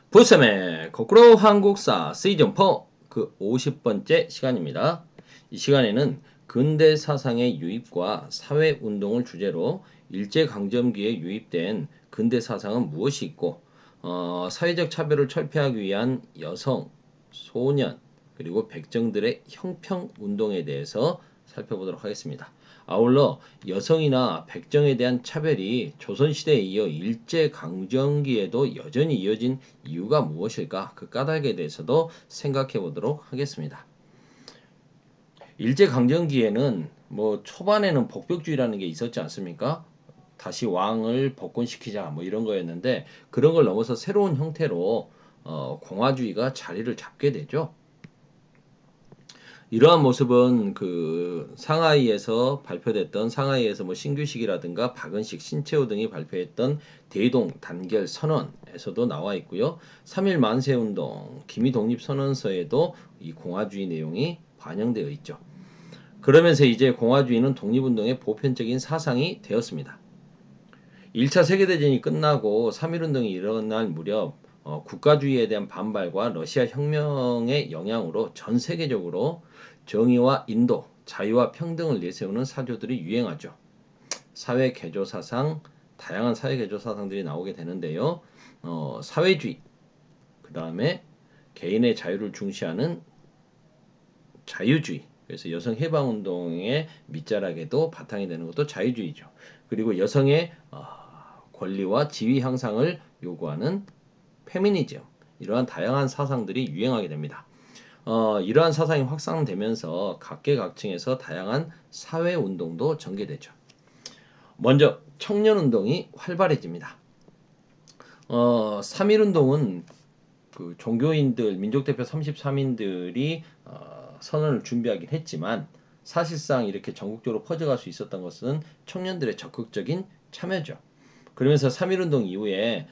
부쌤의 거꾸로 한국사 시즌4 그 50번째 시간입니다. 이 시간에는 근대 사상의 유입과 사회운동을 주제로 일제강점기에 유입된 근대 사상은 무엇이 있고 사회적 차별을 철폐하기 위한 여성, 소년, 그리고 백정들의 형평운동에 대해서 살펴보도록 하겠습니다. 아울러 여성이나 백정에 대한 차별이 조선시대에 이어 일제강점기에도 여전히 이어진 이유가 무엇일까? 그 까닭에 대해서도 생각해 보도록 하겠습니다. 일제강점기에는 뭐 초반에는 복벽주의라는 게 있었지 않습니까? 다시 왕을 복권시키자 뭐 이런 거였는데 그런 걸 넘어서 새로운 형태로 공화주의가 자리를 잡게 되죠. 이러한 모습은 그 상하이에서 발표됐던 상하이에서 뭐 신규식이라든가 박은식, 신채호 등이 발표했던 대동 단결 선언에서도 나와 있고요. 3.1 만세운동, 기미 독립선언서에도 이 공화주의 내용이 반영되어 있죠. 그러면서 이제 공화주의는 독립운동의 보편적인 사상이 되었습니다. 1차 세계대전이 끝나고 3.1운동이 일어날 무렵 국가주의에 대한 반발과 러시아 혁명의 영향으로 전 세계적으로 정의와 인도, 자유와 평등을 내세우는 사조들이 유행하죠. 사회개조사상, 다양한 사회개조사상들이 나오게 되는데요. 사회주의, 그 다음에 개인의 자유를 중시하는 자유주의, 그래서 여성 해방운동의 밑자락에도 바탕이 되는 것도 자유주의죠. 그리고 여성의 권리와 지위 향상을 요구하는 페미니즘, 이러한 다양한 사상들이 유행하게 됩니다. 이러한 사상이 확산되면서 각계각층에서 다양한 사회운동도 전개되죠. 먼저 청년운동이 활발해집니다. 3.1운동은 그 종교인들, 민족대표 33인들이 선언을 준비하긴 했지만 사실상 이렇게 전국적으로 퍼져갈 수 있었던 것은 청년들의 적극적인 참여죠. 그러면서 3.1운동 이후에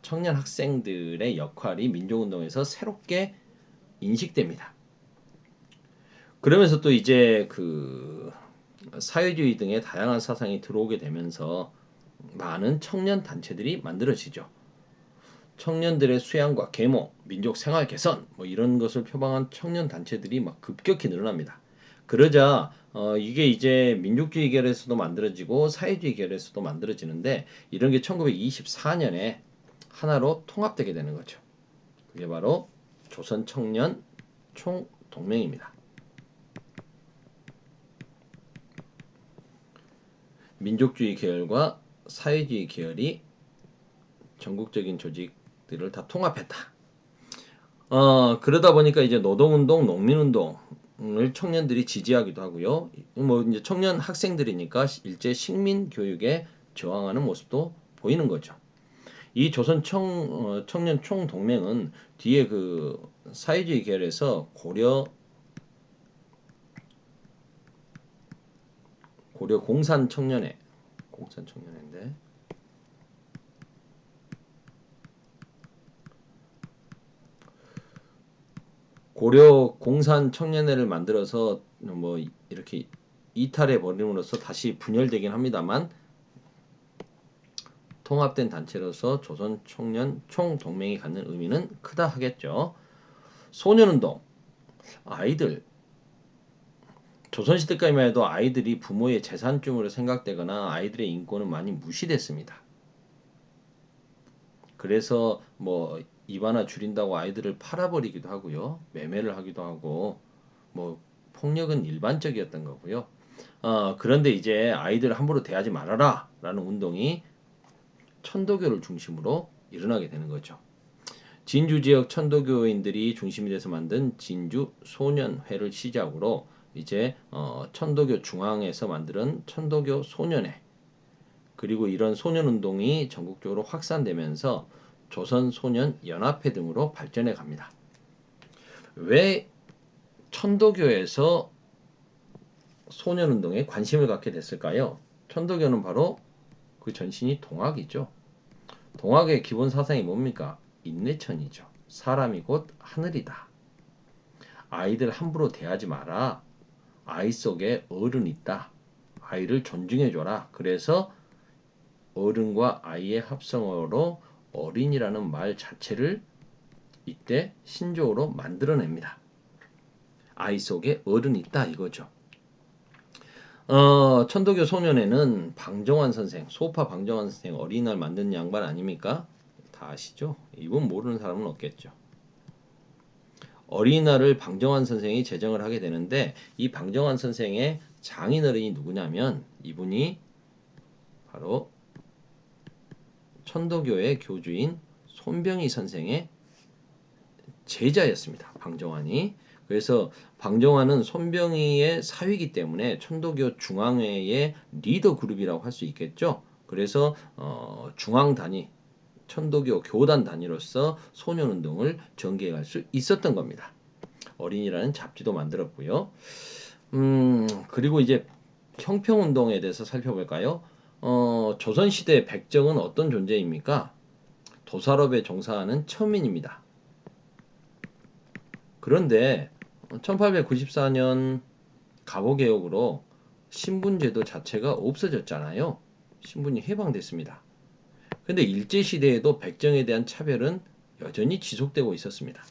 청년 학생들의 역할이 민족운동에서 새롭게 인식됩니다. 그러면서 또 이제 그 사회주의 등의 다양한 사상이 들어오게 되면서 많은 청년 단체들이 만들어지죠. 청년들의 수양과 계몽, 민족 생활 개선 뭐 이런 것을 표방한 청년 단체들이 막 급격히 늘어납니다. 그러자 이게 이제 민족주의 결에서도 만들어지고 사회주의 결에서도 만들어지는데 이런 게 1924년에 하나로 통합되게 되는 거죠. 그게 바로 조선 청년 총동맹입니다. 민족주의 계열과 사회주의 계열이 전국적인 조직들을 다 통합했다. 그러다 보니까 이제 노동운동, 농민운동을 청년들이 지지하기도 하고요. 뭐 이제 청년 학생들이니까 일제 식민 교육에 저항하는 모습도 보이는 거죠. 이 조선 청년 총동맹은 뒤에 그 사회주의 계열에서 고려 공산 청년회인데 고려 공산 청년회를 만들어서 뭐 이렇게 이탈해 버림으로써 다시 분열되긴 합니다만 통합된 단체로서 조선 청년 총동맹이 갖는 의미는 크다 하겠죠. 소년운동, 아이들, 조선시대까지만 해도 아이들이 부모의 재산쯤으로 생각되거나 아이들의 인권은 많이 무시됐습니다. 그래서 뭐 입 하나 줄인다고 아이들을 팔아버리기도 하고요. 매매를 하기도 하고 뭐 폭력은 일반적이었던 거고요. 그런데 이제 아이들을 함부로 대하지 말아라 라는 운동이 천도교를 중심으로 일어나게 되는 거죠. 진주 지역 천도교인들이 중심이 돼서 만든 진주 소년회를 시작으로 이제 천도교 중앙에서 만든 천도교 소년회, 그리고 이런 소년운동이 전국적으로 확산되면서 조선소년연합회 등으로 발전해 갑니다. 왜 천도교에서 소년운동에 관심을 갖게 됐을까요? 천도교는 바로 그 전신이 동학이죠. 동학의 기본 사상이 뭡니까? 인내천이죠. 사람이 곧 하늘이다. 아이들 함부로 대하지 마라. 아이 속에 어른이 있다. 아이를 존중해줘라. 그래서 어른과 아이의 합성어로 어린이라는 말 자체를 이때 신조어로 만들어냅니다. 아이 속에 어른이 있다 이거죠. 천도교 소년에는 방정환 선생, 소파 방정환 선생 어린이날 만든 양반 아닙니까? 다 아시죠? 이분 모르는 사람은 없겠죠. 어린이날을 방정환 선생이 제정을 하게 되는데 이 방정환 선생의 장인어른이 누구냐면 이분이 바로 천도교의 교주인 손병희 선생의 제자였습니다. 방정환이. 그래서 방정환은 손병희의 사위이기 때문에 천도교 중앙회의 리더 그룹이라고 할 수 있겠죠. 그래서 중앙 단위, 천도교 교단 단위로서 소년운동을 전개할 수 있었던 겁니다. 어린이라는 잡지도 만들었고요. 그리고 이제 형평운동에 대해서 살펴볼까요? 조선시대 백정은 어떤 존재입니까? 도살업에 종사하는 천민입니다. 그런데 1894년 갑오개혁으로 신분제도 자체가 없어졌잖아요. 신분이 해방됐습니다. 근데 일제시대에도 백정에 대한 차별은 여전히 지속되고 있었습니다.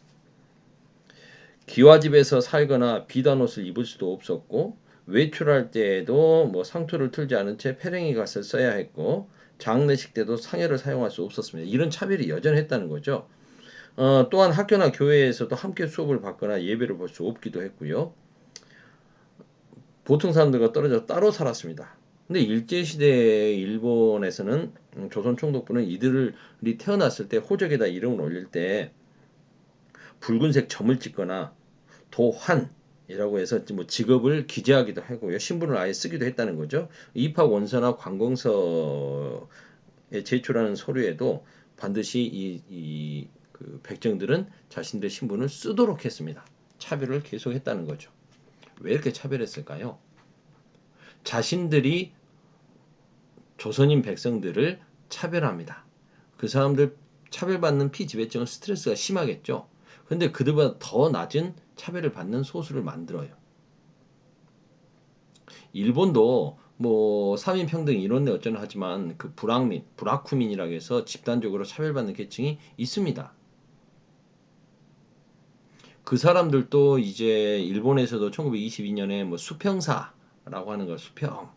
기와집에서 살거나 비단 옷을 입을 수도 없었고 외출할 때에도 뭐 상투를 틀지 않은 채 페랭이 갓을 써야 했고 장례식 때도 상여를 사용할 수 없었습니다. 이런 차별이 여전했다는 거죠. 또한 학교나 교회에서도 함께 수업을 받거나 예배를 볼 수 없기도 했고요. 보통 사람들과 떨어져 따로 살았습니다. 근데 일제시대 일본에서는 조선 총독부는 이들이 태어났을 때 호적에다 이름을 올릴 때 붉은색 점을 찍거나 도환이라고 해서 뭐 직업을 기재하기도 하고요. 신분을 아예 쓰기도 했다는 거죠. 입학 원서나 관공서에 제출하는 서류에도 반드시 그 백정들은 자신들의 신분을 쓰도록 했습니다. 차별을 계속했다는 거죠. 왜 이렇게 차별했을까요? 자신들이 조선인 백성들을 차별합니다. 그 사람들 차별받는 피지배증은 스트레스가 심하겠죠. 근데 그들보다 더 낮은 차별을 받는 소수를 만들어요. 일본도 뭐 3인 평등 이론에 어쩌나 하지만 그 불악민, 불악후민이라고 해서 집단적으로 차별받는 계층이 있습니다. 그 사람들도 이제 일본에서도 1922년에 뭐 수평사라고 하는 거 수평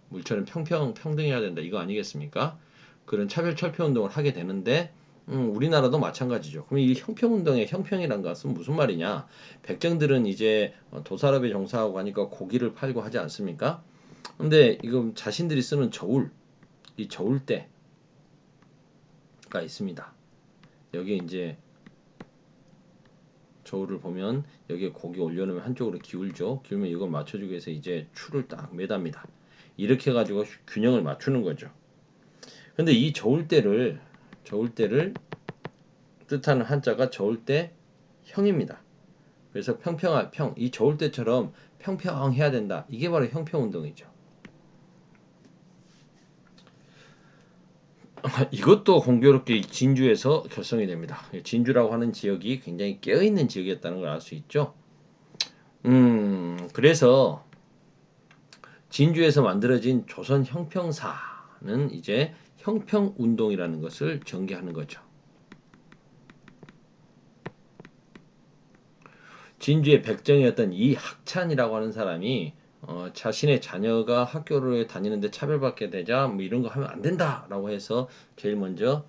물처럼 평등해야 된다 이거 아니겠습니까? 그런 차별 철폐 운동을 하게 되는데 우리나라도 마찬가지죠. 그럼 이 형평운동의 형평이란 것은 무슨 말이냐? 백정들은 이제 도살업에 종사하고 하니까 고기를 팔고 하지 않습니까? 근데 이거 자신들이 쓰는 저울, 이 저울대가 있습니다. 여기 이제 저울을 보면 여기에 고기 올려놓으면 한쪽으로 기울죠. 기울면 이걸 맞춰주기 위해서 이제 추를 딱 매답니다. 이렇게 해가지고 균형을 맞추는 거죠. 근데 이 저울대를 뜻하는 한자가 저울대형입니다. 그래서 평평한 평, 이 저울대처럼 평평해야 된다. 이게 바로 형평운동이죠. 이것도 공교롭게 진주에서 결성이 됩니다. 진주라고 하는 지역이 굉장히 깨어있는 지역이었다는 걸 알 수 있죠. 그래서 진주에서 만들어진 조선 형평사는 이제 형평운동이라는 것을 전개하는 거죠. 진주의 백정이었던 이 학찬이라고 하는 사람이 자신의 자녀가 학교를 다니는데 차별받게 되자 뭐 이런 거 하면 안 된다라고 해서 제일 먼저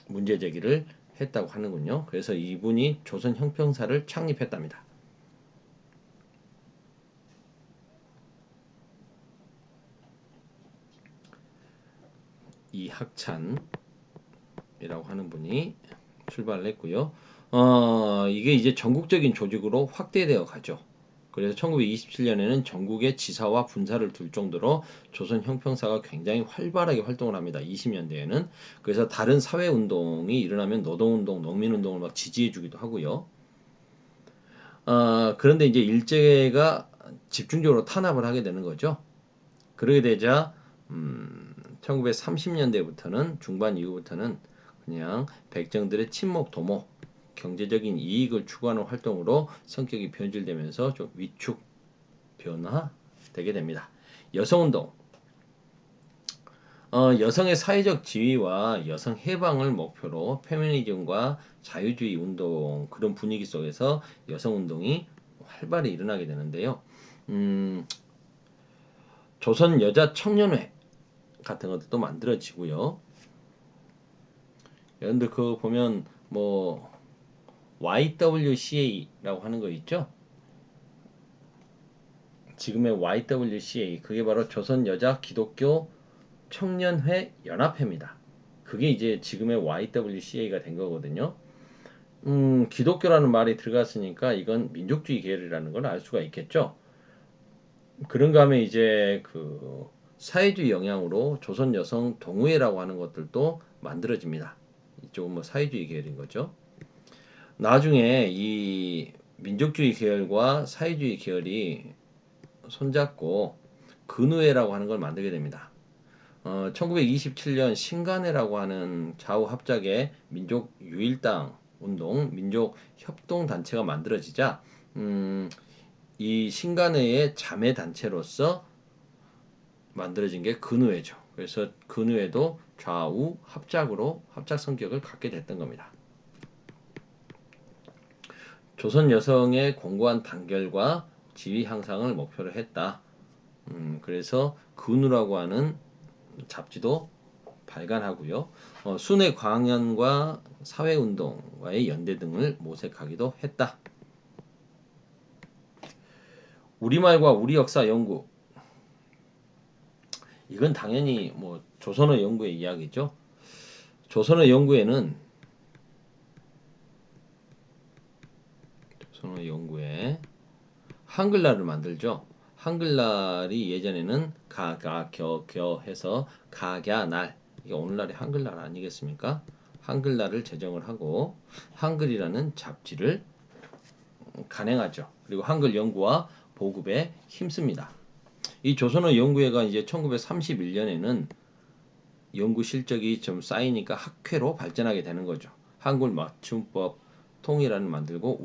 문제 제기를 했다고 하는군요. 그래서 이분이 조선 형평사를 창립했답니다. 이 학찬이라고 하는 분이 출발을 했고요. 이게 이제 전국적인 조직으로 확대되어 가죠. 그래서 1927년에는 전국에 지사와 분사를 둘 정도로 조선 형평사가 굉장히 활발하게 활동을 합니다. 20년대에는. 그래서 다른 사회 운동이 일어나면 노동운동, 농민운동을 막 지지해주기도 하고요. 그런데 이제 일제가 집중적으로 탄압을 하게 되는 거죠. 그러게 되자 1930년대부터는 중반 이후부터는 그냥 백정들의 친목 도모 경제적인 이익을 추구하는 활동으로 성격이 변질되면서 좀 위축 변화되게 됩니다. 여성운동 여성의 사회적 지위와 여성 해방을 목표로 페미니즘과 자유주의 운동 그런 분위기 속에서 여성 운동이 활발히 일어나게 되는데요. 음, 조선 여자 청년회 같은 것도 만들어지고요. 여러분들 그 보면 뭐 YWCA라고 하는 거 있죠? 지금의 YWCA 그게 바로 조선 여자 기독교 청년회 연합회입니다. 그게 이제 지금의 YWCA가 된 거거든요. 기독교라는 말이 들어갔으니까 이건 민족주의 계열이라는 걸 알 수가 있겠죠. 그런가 하면 이제 그 사회주의 영향으로 조선 여성 동호회라고 하는 것들도 만들어집니다. 이쪽은 뭐 사회주의 계열인 거죠. 나중에 이 민족주의 계열과 사회주의 계열이 손잡고 근우회라고 하는 걸 만들게 됩니다. 1927년 신간회라고 하는 좌우 합작의 민족 유일당 운동, 민족 협동 단체가 만들어지자 이 신간회의 자매 단체로서 만들어진 게 근우회죠. 그래서 근우회도 좌우 합작으로 합작 성격을 갖게 됐던 겁니다. 조선 여성의 공고한 단결과 지위 향상을 목표로 했다. 그래서 근우라고 하는 잡지도 발간하고요. 순회 광연과 사회운동과의 연대 등을 모색하기도 했다. 우리말과 우리 역사 연구. 이건 당연히 뭐 조선어 연구의 이야기죠. 조선어 연구에는 조선어 연구에 한글날을 만들죠. 한글날이 예전에는 가가 겨 해서 가갸날 이게 오늘날의 한글날 아니겠습니까? 한글날을 제정을 하고 한글이라는 잡지를 간행하죠. 그리고 한글 연구와 보급에 힘씁니다. 이 조선어 연구회가 이제 1931년에는 연구 실적이 좀 쌓이니까 학회로 발전하게 되는 거죠. 한글 맞춤법 통일안을 만들고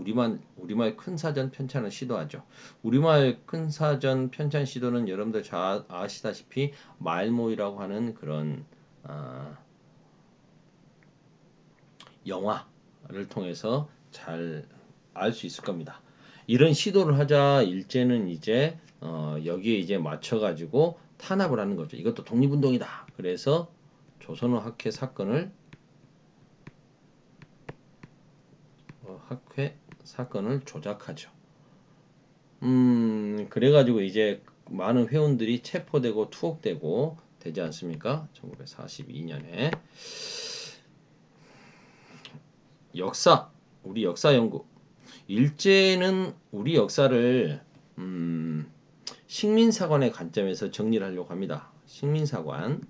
우리말 큰사전 편찬을 시도하죠. 우리말 큰사전 편찬 시도는 여러분들 잘 아시다시피 말모이라고 하는 그런 영화를 통해서 잘 알 수 있을 겁니다. 이런 시도를 하자 일제는 이제 여기에 이제 맞춰가지고 탄압을 하는 거죠. 이것도 독립운동이다. 그래서 조선어 학회 사건을 조작하죠. 그래가지고 이제 많은 회원들이 체포되고 투옥되고 되지 않습니까? 1942년에 역사, 우리 역사 연구. 일제는 우리 역사를 식민사관의 관점에서 정리를 하려고 합니다. 식민사관.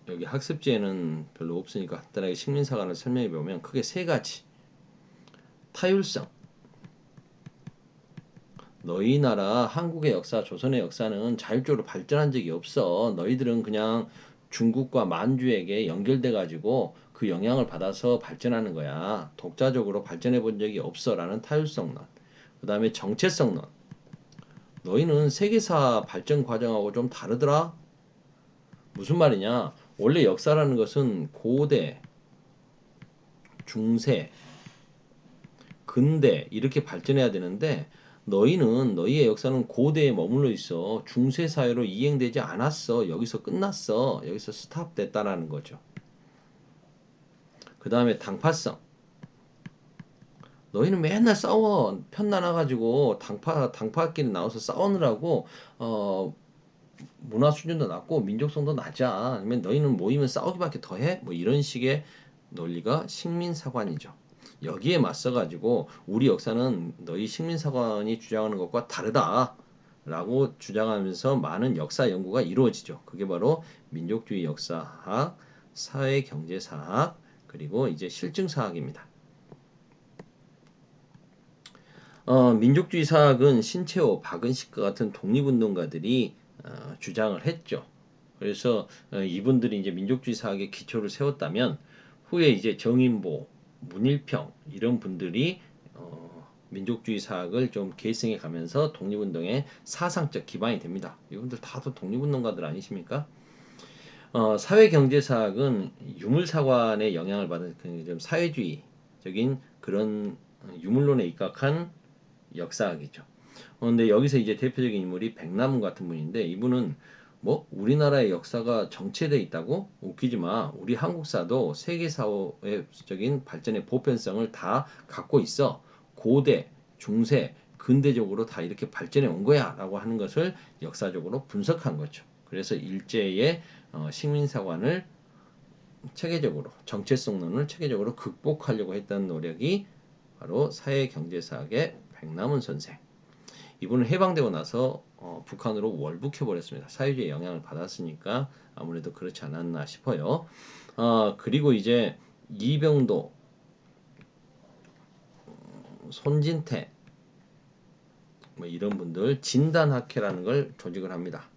여기 학습지에는 별로 없으니까 간단하게 식민사관을 설명해 보면 크게 세 가지. 타율성. 너희 나라 한국의 역사, 조선의 역사는 자율적으로 발전한 적이 없어. 너희들은 그냥 중국과 만주에게 연결돼 가지고 그 영향을 받아서 발전하는 거야. 독자적으로 발전해 본 적이 없어라는 타율성론. 그다음에 정체성론. 너희는 세계사 발전 과정하고 좀 다르더라. 무슨 말이냐? 원래 역사라는 것은 고대, 중세, 근대 이렇게 발전해야 되는데 너희는 너희의 역사는 고대에 머물러 있어. 중세 사회로 이행되지 않았어. 여기서 끝났어. 여기서 스탑됐다라는 거죠. 그 다음에 당파성. 너희는 맨날 싸워. 편 나눠가지고 당파끼리 나와서 싸우느라고 문화 수준도 낮고 민족성도 낮아. 아니면 너희는 모이면 싸우기밖에 더 해? 뭐 이런 식의 논리가 식민사관이죠. 여기에 맞서가지고 우리 역사는 너희 식민사관이 주장하는 것과 다르다라고 주장하면서 많은 역사 연구가 이루어지죠. 그게 바로 민족주의 역사학, 사회경제사학, 그리고 이제 실증사학입니다. 민족주의 사학은 신채호, 박은식과 같은 독립운동가들이 주장을 했죠. 그래서 이분들이 이제 민족주의 사학의 기초를 세웠다면 후에 이제 정인보, 문일평 이런 분들이 민족주의 사학을 좀 계승해 가면서 독립운동의 사상적 기반이 됩니다. 이분들 다들 독립운동가들 아니십니까? 사회경제사학은 유물사관의 영향을 받은 좀 사회주의적인 그런 유물론에 입각한 역사학이죠. 근데 여기서 이제 대표적인 인물이 백남은 같은 분인데 이분은 뭐 우리나라의 역사가 정체돼 있다고? 웃기지 마. 우리 한국사도 세계 사회적인 발전의 보편성을 다 갖고 있어. 고대, 중세, 근대적으로 다 이렇게 발전해 온 거야라고 하는 것을 역사적으로 분석한 거죠. 그래서 일제의 식민사관을 체계적으로 정체성론을 체계적으로 극복하려고 했던 노력이 바로 사회경제사학의 백남은 선생. 이분은 해방되고 나서 북한으로 월북해 버렸습니다. 사회주의 영향을 받았으니까 아무래도 그렇지 않았나 싶어요. 그리고 이제 이병도, 손진태 뭐 이런 분들 진단학회라는 걸 조직을 합니다.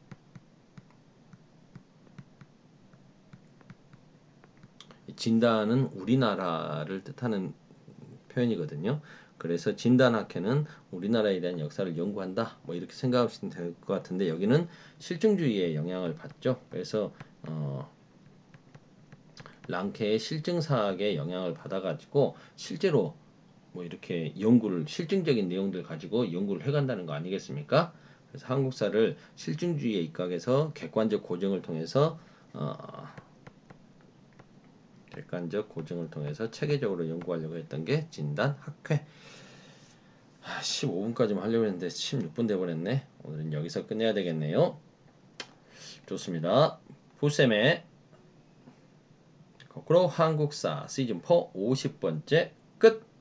진단은 우리나라를 뜻하는 표현이거든요. 그래서 진단학회는 우리나라에 대한 역사를 연구한다. 뭐 이렇게 생각하시면 될 것 같은데 여기는 실증주의의 영향을 받죠. 그래서 랑케의 실증사학의 영향을 받아가지고 실제로 뭐 이렇게 연구를 실증적인 내용들 가지고 연구를 해간다는 거 아니겠습니까? 그래서 한국사를 실증주의에 입각해서 객관적 고증을 통해서 체계적으로 연구하려고 했던 게 진단학회. 15분까지만 하려고 했는데 16분 돼버렸네. 오늘은 여기서 끝내야 되겠네요. 좋습니다. 풀쌤의 거꾸로 한국사 시즌4 50번째 끝.